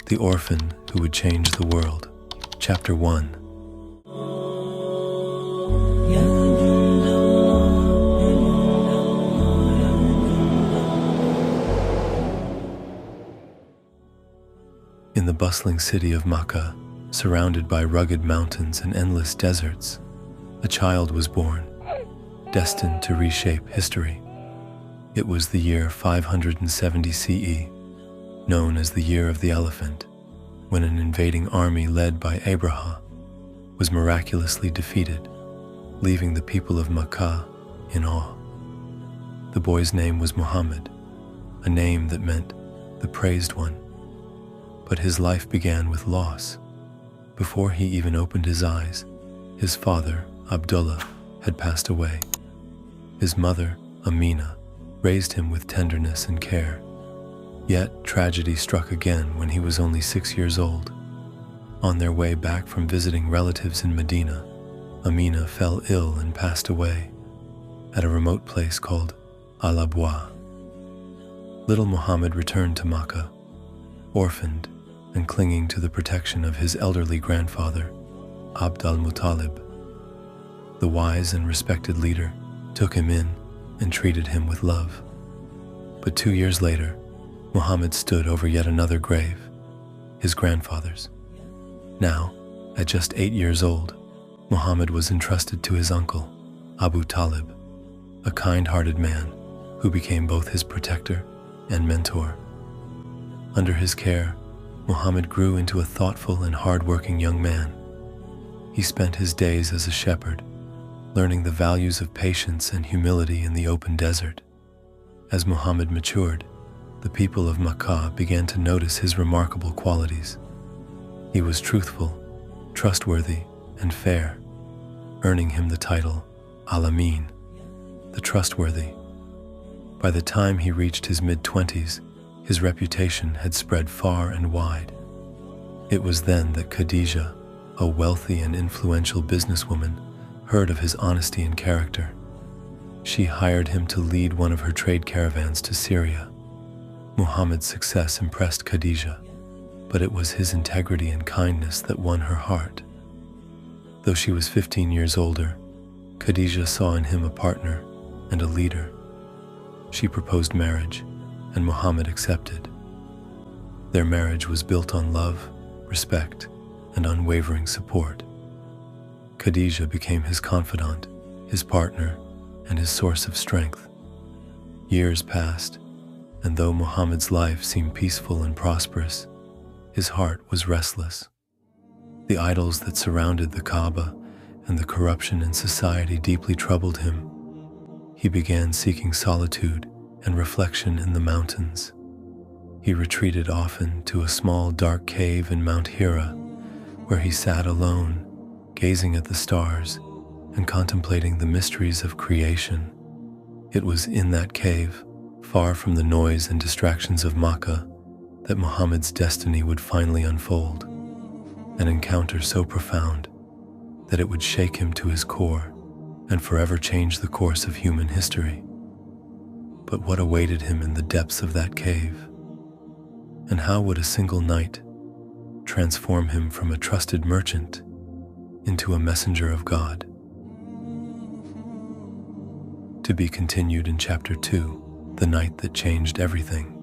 The Orphan Who Would Change the World. Chapter 1. In the bustling city of Mecca, surrounded by rugged mountains and endless deserts, a child was born, destined to reshape history. It was the year 570 CE, known as the Year of the Elephant, when an invading army led by Abraha was miraculously defeated, leaving the people of Mecca in awe. The boy's name was Muhammad, a name that meant the praised one. But his life began with loss. Before he even opened his eyes, his father, Abdullah, had passed away. His mother, Amina, raised him with tenderness and care. Yet tragedy struck again when he was only 6 years old. On their way back from visiting relatives in Medina, Amina fell ill and passed away at a remote place called Al-Abwa. Little Muhammad returned to Mecca, orphaned and clinging to the protection of his elderly grandfather, Abd al-Muttalib. The wise and respected leader took him in and treated him with love. But 2 years later, Muhammad stood over yet another grave, his grandfather's. Now, at just 8 years old, Muhammad was entrusted to his uncle, Abu Talib, a kind-hearted man who became both his protector and mentor. Under his care, Muhammad grew into a thoughtful and hard-working young man. He spent his days as a shepherd, learning the values of patience and humility in the open desert. As Muhammad matured, the people of Mecca began to notice his remarkable qualities. He was truthful, trustworthy, and fair, earning him the title Al-Amin, the trustworthy. By the time he reached his mid-20s, his reputation had spread far and wide. It was then that Khadijah, a wealthy and influential businesswoman, heard of his honesty and character. She hired him to lead one of her trade caravans to Syria. Muhammad's success impressed Khadijah, but it was his integrity and kindness that won her heart. Though she was 15 years older, Khadijah saw in him a partner and a leader. She proposed marriage, and Muhammad accepted. Their marriage was built on love, respect, and unwavering support. Khadijah became his confidant, his partner, and his source of strength. Years passed, and though Muhammad's life seemed peaceful and prosperous, his heart was restless. The idols that surrounded the Kaaba and the corruption in society deeply troubled him. He began seeking solitude and reflection in the mountains. He retreated often to a small dark cave in Mount Hira, where he sat alone, gazing at the stars and contemplating the mysteries of creation. It was in that cave, far from the noise and distractions of Mecca, that Muhammad's destiny would finally unfold, an encounter so profound that it would shake him to his core and forever change the course of human history. But what awaited him in the depths of that cave? And how would a single night transform him from a trusted merchant into a messenger of God? To be continued in Chapter 2, The Night That Changed Everything.